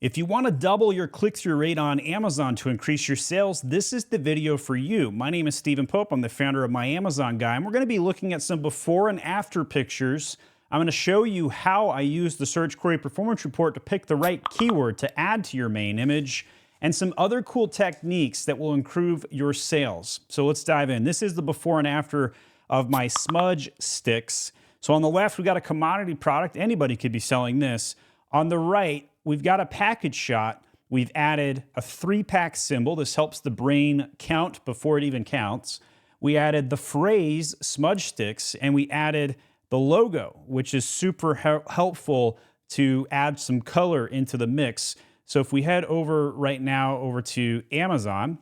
If you want to double your click-through rate on Amazon to increase your sales, this is the video for you. My name is Stephen Pope. I'm the founder of My Amazon Guy, and we're going to be looking at some before and after pictures. I'm going to show you how I use the Search Query Performance Report to pick the right keyword to add to your main image, and some other cool techniques that will improve your sales. So let's dive in. This is the before and after of my Smudge sticks. So on the left, we got a commodity product. Anybody could be selling this. On the right, we've got a package shot. We've added a 3-pack symbol. This helps the brain count before it even counts. We added the phrase Smudge sticks, and we added the logo, which is super helpful to add some color into the mix. So if we head over right now over to Amazon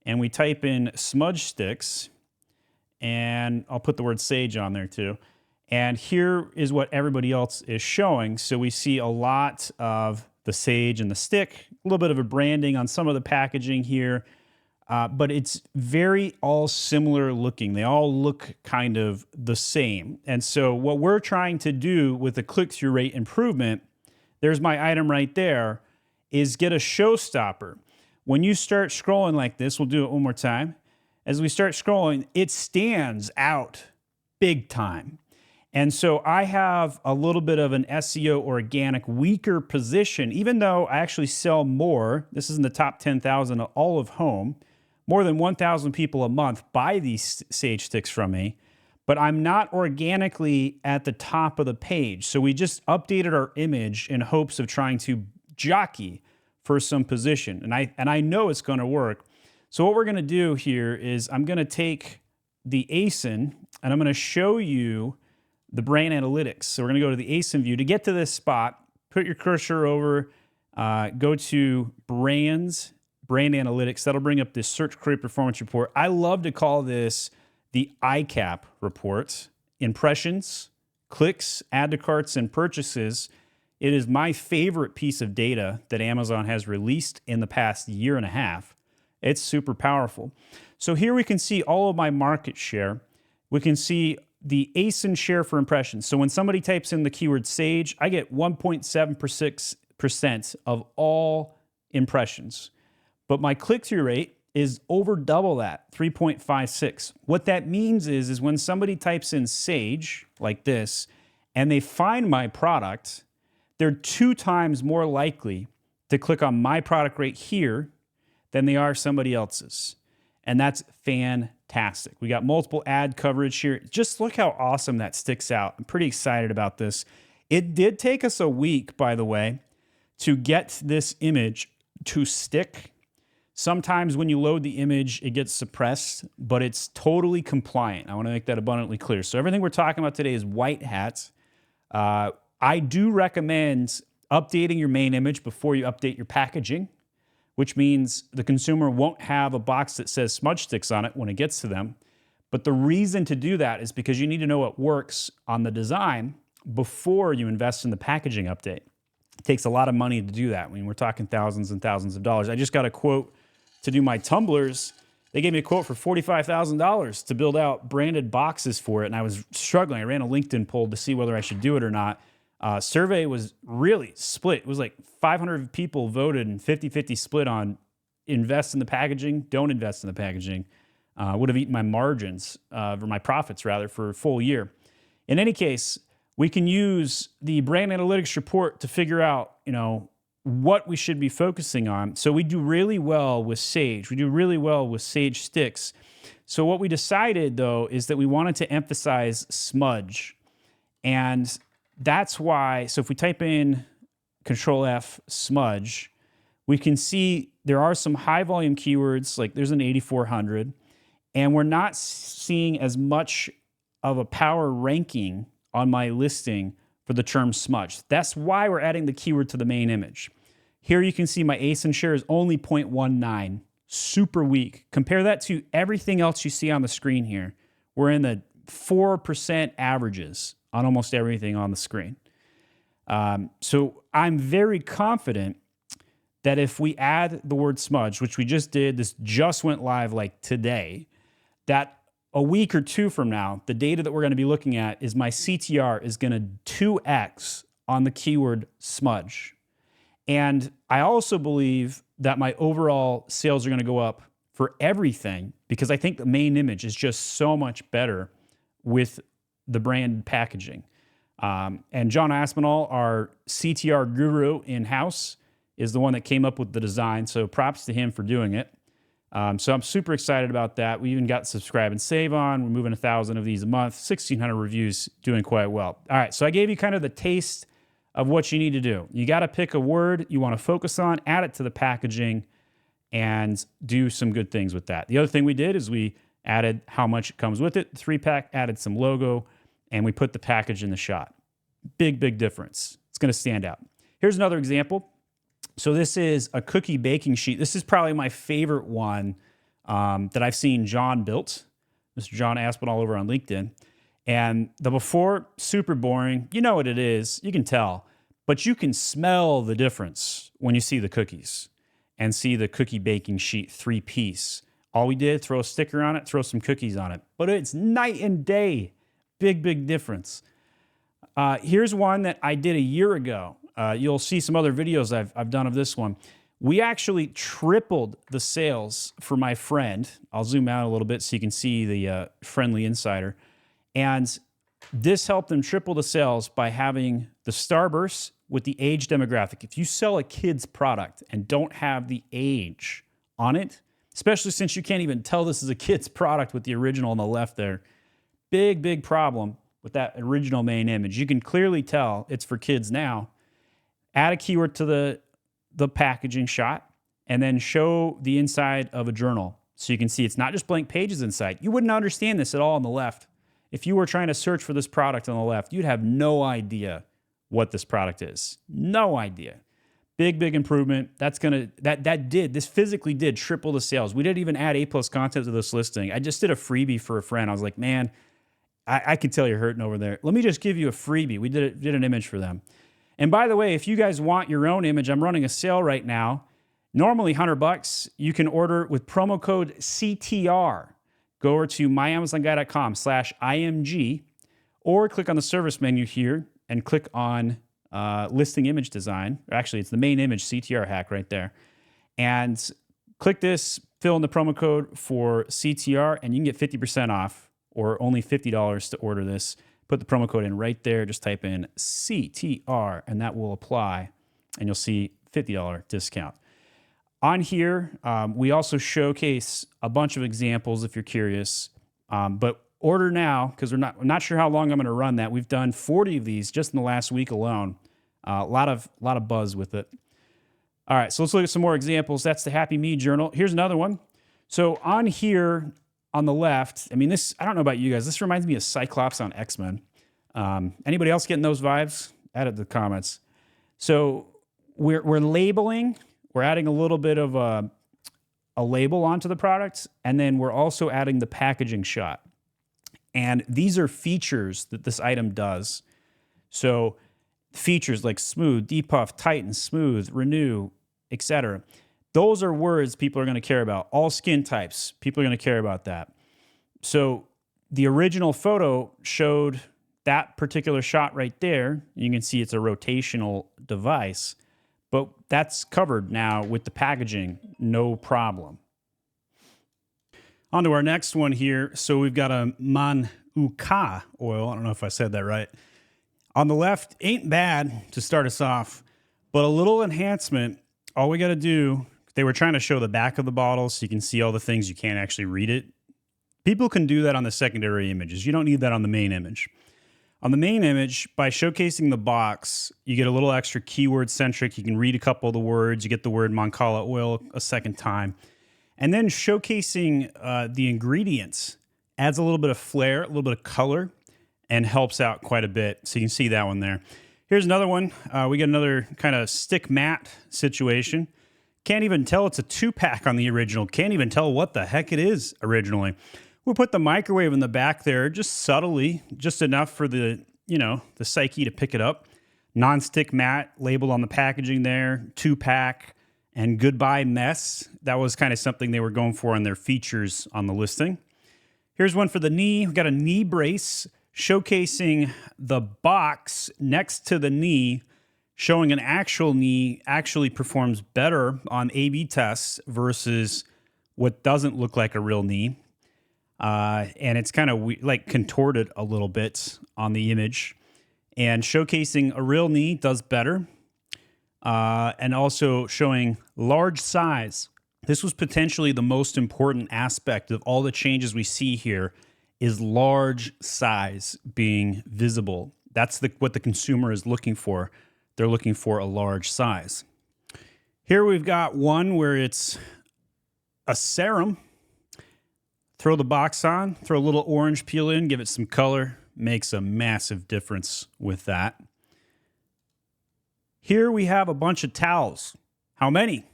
and we type in Smudge sticks, and I'll put the word sage on there too. And here is what everybody else is showing. So we see a lot of the sage and the stick, a little bit of a branding on some of the packaging here, but it's very all similar looking. They all look kind of the same. And so what we're trying to do with the click-through rate improvement, there's my item right there, is get a showstopper. When you start scrolling like this, we'll do it one more time. As we start scrolling, it stands out big time. And so I have a little bit of an SEO organic weaker position, even though I actually sell more. This is in the top 10,000 of all of home. More than 1,000 people a month buy these sage sticks from me, but I'm not organically at the top of the page. So we just updated our image in hopes of trying to jockey for some position. And I know it's going to work. So what we're going to do here is I'm going to take the ASIN and I'm going to show you the brand analytics. So we're going to go to the ASIN view. To get to this spot, put your cursor over, go to brands, brand analytics. That'll bring up this Search Query Performance Report. I love to call this the ICAP report. Impressions, clicks, add to carts, and purchases. It is my favorite piece of data that Amazon has released in the past year and a half. It's super powerful. So here we can see all of my market share. We can see the ASIN share for impressions. So when somebody types in the keyword sage, I get 1.76% of all impressions. But my click-through rate is over double that, 3.56. What that means is when somebody types in sage like this and they find my product, they're 2 times more likely to click on my product right here than they are somebody else's. And that's fantastic. We got multiple ad coverage here. Just look how awesome that sticks out. I'm pretty excited about this. It did take us a week, by the way, to get this image to stick. Sometimes when you load the image, it gets suppressed, but it's totally compliant. I want to make that abundantly clear. So everything we're talking about today is white hats. I do recommend updating your main image before you update your packaging, which means the consumer won't have a box that says Smudge sticks on it when it gets to them. But the reason to do that is because you need to know what works on the design before you invest in the packaging update. It takes a lot of money to do that. I mean, we're talking thousands and thousands of dollars. I just got a quote to do my tumblers. They gave me a quote for $45,000 to build out branded boxes for it, and I was struggling. I ran a LinkedIn poll to see whether I should do it or not. Survey was really split. It was like 500 people voted and 50-50 split on invest in the packaging, don't invest in the packaging. Would have eaten my margins, or my profits rather, for a full year. In any case, we can use the brand analytics report to figure out, what we should be focusing on. So we do really well with sage. We do really well with sage sticks. So what we decided though is that we wanted to emphasize smudge. And that's why, so if we type in Control F smudge, we can see there are some high volume keywords, like there's an 8400, and we're not seeing as much of a power ranking on my listing for the term smudge. That's why we're adding the keyword to the main image. Here you can see my ASIN share is only 0.19, super weak. Compare that to everything else you see on the screen here. We're in the 4% averages on almost everything on the screen. So I'm very confident that if we add the word smudge, which we just did, this just went live like today, that a week or two from now, the data that we're going to be looking at is my CTR is going to 2x on the keyword smudge. And I also believe that my overall sales are going to go up for everything because I think the main image is just so much better with the brand packaging. And John Aspinall, our CTR guru in-house, is the one that came up with the design. So props to him for doing it. So I'm super excited about that. We even got subscribe and save on. We're moving 1,000 of these a month, 1,600 reviews, doing quite well. All right, so I gave you kind of the taste of what you need to do. You got to pick a word you want to focus on, add it to the packaging, and do some good things with that. The other thing we did is we added how much it comes with it, 3-pack, added some logo, and we put the package in the shot. Big, big difference. It's going to stand out. Here's another example. So this is a cookie baking sheet. This is probably my favorite one that I've seen John built, Mr. John Aspinall over on LinkedIn. And the before, super boring. You know what it is. You can tell. But you can smell the difference when you see the cookies and see the cookie baking sheet 3-piece. All we did, throw a sticker on it, throw some cookies on it. But it's night and day. Big, big difference. Here's one that I did a year ago. You'll see some other videos I've done of this one. We actually tripled the sales for my friend. I'll zoom out a little bit so you can see the friendly insider. And this helped them triple the sales by having the starburst with the age demographic. If you sell a kid's product and don't have the age on it, especially since you can't even tell this is a kid's product with the original on the left there, big, big problem with that original main image. You can clearly tell it's for kids now. Add a keyword to the packaging shot, and then show the inside of a journal so you can see it's not just blank pages inside. You wouldn't understand this at all on the left. If you were trying to search for this product on the left, you'd have no idea what this product is. No idea. Big, big improvement. This physically did triple the sales. We didn't even add A+ content to this listing. I just did a freebie for a friend. I was like, man, I can tell you're hurting over there. Let me just give you a freebie. We did an image for them. And by the way, if you guys want your own image, I'm running a sale right now. Normally $100. You can order with promo code CTR. Go over to myamazonguy.com/IMG or click on the service menu here and click on listing image design. Actually, it's the main image CTR hack right there. And click this, fill in the promo code for CTR, and you can get 50% off or only $50 to order this. Put the promo code in right there. Just type in CTR, and that will apply, and you'll see $50 discount. On here, we also showcase a bunch of examples if you're curious, but order now because I'm not sure how long I'm going to run that. We've done 40 of these just in the last week alone. A lot of buzz with it. All right, so let's look at some more examples. That's the Happy Me Journal. Here's another one. So on here on the left, I mean, this, I don't know about you guys, this reminds me of Cyclops on X-Men. Anybody else getting those vibes? Add it to the comments. So we're labeling. We're adding a little bit of a label onto the product, and then we're also adding the packaging shot. And these are features that this item does. So features like smooth, depuff, tighten, smooth, renew, etc. Those are words people are going to care about. All skin types, people are going to care about that. So the original photo showed that particular shot right there. You can see it's a rotational device. But that's covered now with the packaging, no problem. On to our next one here. So we've got a Manuka oil. I don't know if I said that right. On the left, ain't bad to start us off, but a little enhancement. All we got to do, they were trying to show the back of the bottle so you can see all the things you can't actually read it. People can do that on the secondary images. You don't need that on the main image. On the main image, by showcasing the box, you get a little extra keyword-centric. You can read a couple of the words. You get the word Mancala oil a second time. And then showcasing the ingredients adds a little bit of flair, a little bit of color, and helps out quite a bit. So you can see that one there. Here's another one. We got another kind of stick matte situation. Can't even tell it's a 2-pack on the original. Can't even tell what the heck it is originally. We'll put the microwave in the back there, just subtly, just enough for the psyche to pick it up. Non-stick matte labeled on the packaging there, 2-pack, and goodbye mess. That was kind of something they were going for on their features on the listing. Here's one for the knee. We've got a knee brace showcasing the box next to the knee, showing an actual knee actually performs better on A/B tests versus what doesn't look like a real knee. And it's kind of like contorted a little bit on the image. And showcasing a real knee does better. And also showing large size. This was potentially the most important aspect of all the changes we see here, is large size being visible. That's what the consumer is looking for. They're looking for a large size. Here we've got one where it's a serum. Throw the box on, throw a little orange peel in, give it some color. Makes a massive difference with that. Here we have a bunch of towels. How many?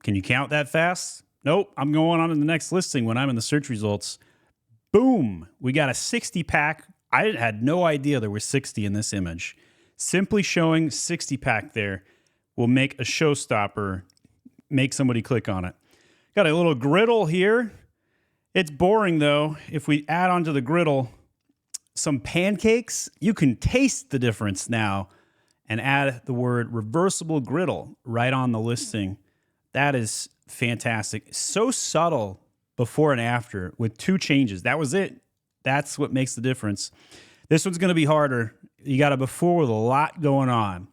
Can you count that fast? Nope, I'm going on to the next listing when I'm in the search results. Boom, we got a 60 pack. I had no idea there were 60 in this image. Simply showing 60 pack there will make a showstopper, make somebody click on it. Got a little griddle here. It's boring though. If we add onto the griddle some pancakes, you can taste the difference now, and add the word reversible griddle right on the listing. That is fantastic. So subtle before and after with 2 changes. That was it. That's what makes the difference. This one's going to be harder. You got a before with a lot going on.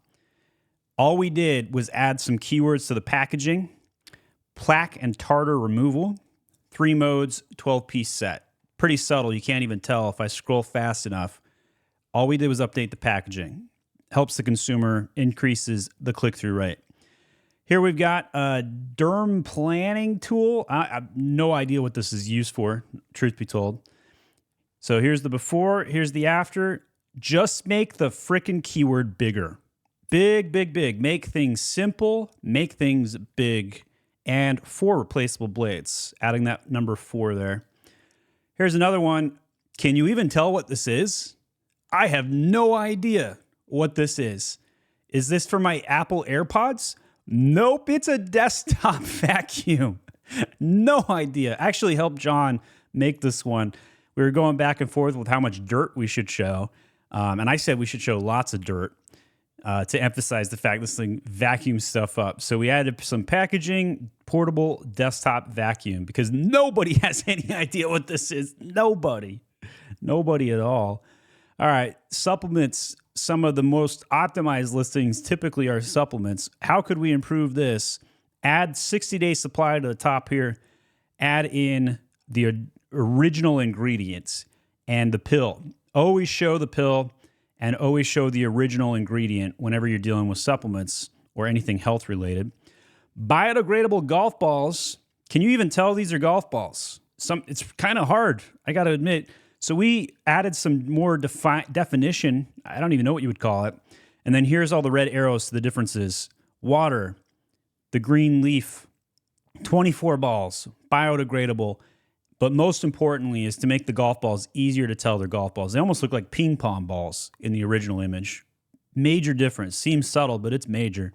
All we did was add some keywords to the packaging, plaque and tartar removal, 3 modes, 12-piece set. Pretty subtle. You can't even tell if I scroll fast enough. All we did was update the packaging. Helps the consumer, increases the click-through rate. Here we've got a derm planning tool. I have no idea what this is used for, truth be told. So here's the before, here's the after. Just make the frickin' keyword bigger. Big, big, big. Make things simple, make things big. And 4 replaceable blades. Adding that number 4 there. Here's another one. Can you even tell what this is? I have no idea what this is. Is this for my Apple AirPods? Nope, it's a desktop vacuum. No idea. Actually helped John make this one. We were going back and forth with how much dirt we should show. And I said we should show lots of dirt to emphasize the fact this thing vacuums stuff up. So we added some packaging, portable desktop vacuum, because nobody has any idea what this is. Nobody at all. All right, supplements. Some of the most optimized listings typically are supplements. How could we improve this? Add 60-day supply to the top here. Add in the original ingredients and the pill. Always show the pill and always show the original ingredient whenever you're dealing with supplements or anything health related. Biodegradable golf balls. Can you even tell these are golf balls? It's kind of hard, I got to admit. So we added some more definition. I don't even know what you would call it. And then here's all the red arrows to the differences. Water, the green leaf, 24 balls, biodegradable. But most importantly is to make the golf balls easier to tell they're golf balls. They almost look like ping pong balls in the original image. Major difference. Seems subtle, but it's major.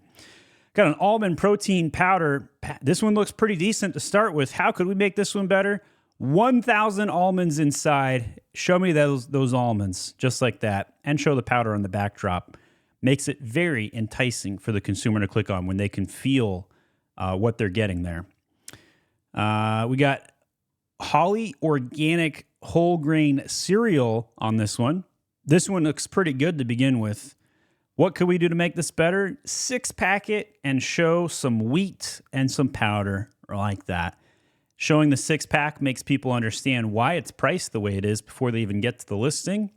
Got an almond protein powder. This one looks pretty decent to start with. How could we make this one better? 1,000 almonds inside. Show me those almonds, just like that. And show the powder on the backdrop. Makes it very enticing for the consumer to click on when they can feel what they're getting there. We got Holly organic whole grain cereal on this one. This one looks pretty good to begin with. What could we do to make this better? 6-pack it and show some wheat and some powder like that. Showing the 6-pack makes people understand why it's priced the way it is before they even get to the listing.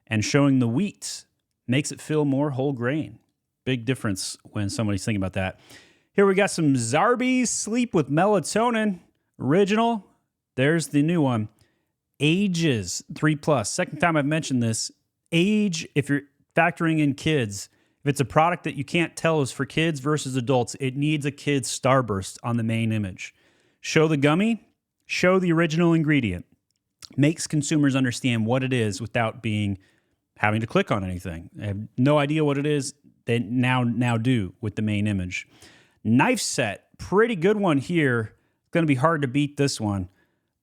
And showing the wheat makes it feel more whole grain. Big difference when somebody's thinking about that. Here we got some Zarbee's Sleep with Melatonin. Original. There's the new one. Ages 3+. Second time I've mentioned this. Age, if you're factoring in kids, if it's a product that you can't tell is for kids versus adults, it needs a kid's starburst on the main image. Show the gummy, show the original ingredient. Makes consumers understand what it is without having to click on anything. They have no idea what it is. They now do with the main image. Knife set, pretty good one here. It's going to be hard to beat this one.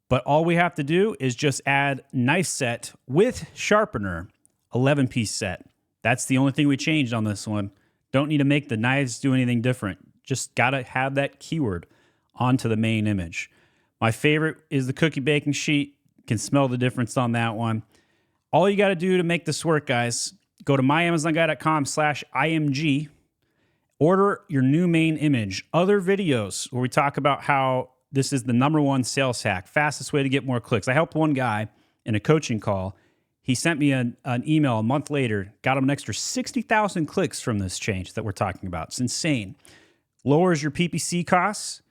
But all we have to do is just add knife set with sharpener, 11-piece set. That's the only thing we changed on this one. Don't need to make the knives do anything different. Just got to have that keyword onto the main image. My favorite is the cookie baking sheet. You can smell the difference on that one. All you got to do to make this work, guys, go to myamazonguy.com/IMG. Order your new main image. Other videos where we talk about how this is the #1 sales hack, fastest way to get more clicks. I helped one guy in a coaching call. He sent me an email a month later, got him an extra 60,000 clicks from this change that we're talking about. It's insane. Lowers your PPC costs,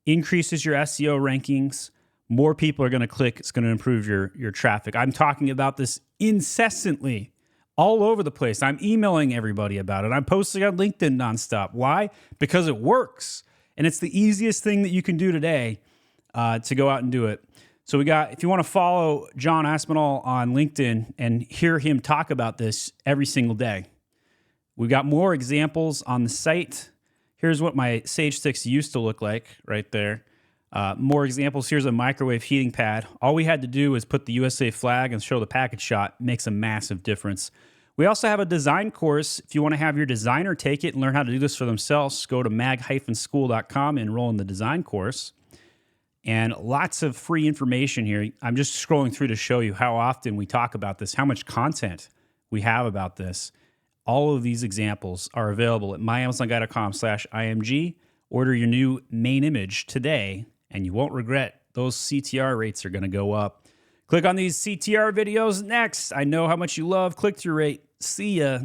increases your SEO rankings. More people are going to click. It's going to improve your traffic. I'm talking about this incessantly all over the place. I'm emailing everybody about it. I'm posting on LinkedIn nonstop. Why? Because it works. And it's the easiest thing that you can do today to go out and do it. So if you want to follow John Aspinall on LinkedIn and hear him talk about this every single day, we've got more examples on the site. Here's what my Sage Sticks used to look like right there. More examples. Here's a microwave heating pad. All we had to do was put the USA flag and show the package shot. It makes a massive difference. We also have a design course. If you want to have your designer take it and learn how to do this for themselves, go to mag-school.com and enroll in the design course. And lots of free information here. I'm just scrolling through to show you how often we talk about this, how much content we have about this. All of these examples are available at myamazonguy.com/IMG. Order your new main image today, and you won't regret. Those CTR rates are going to go up. Click on these CTR videos next. I know how much you love click-through rate. See ya.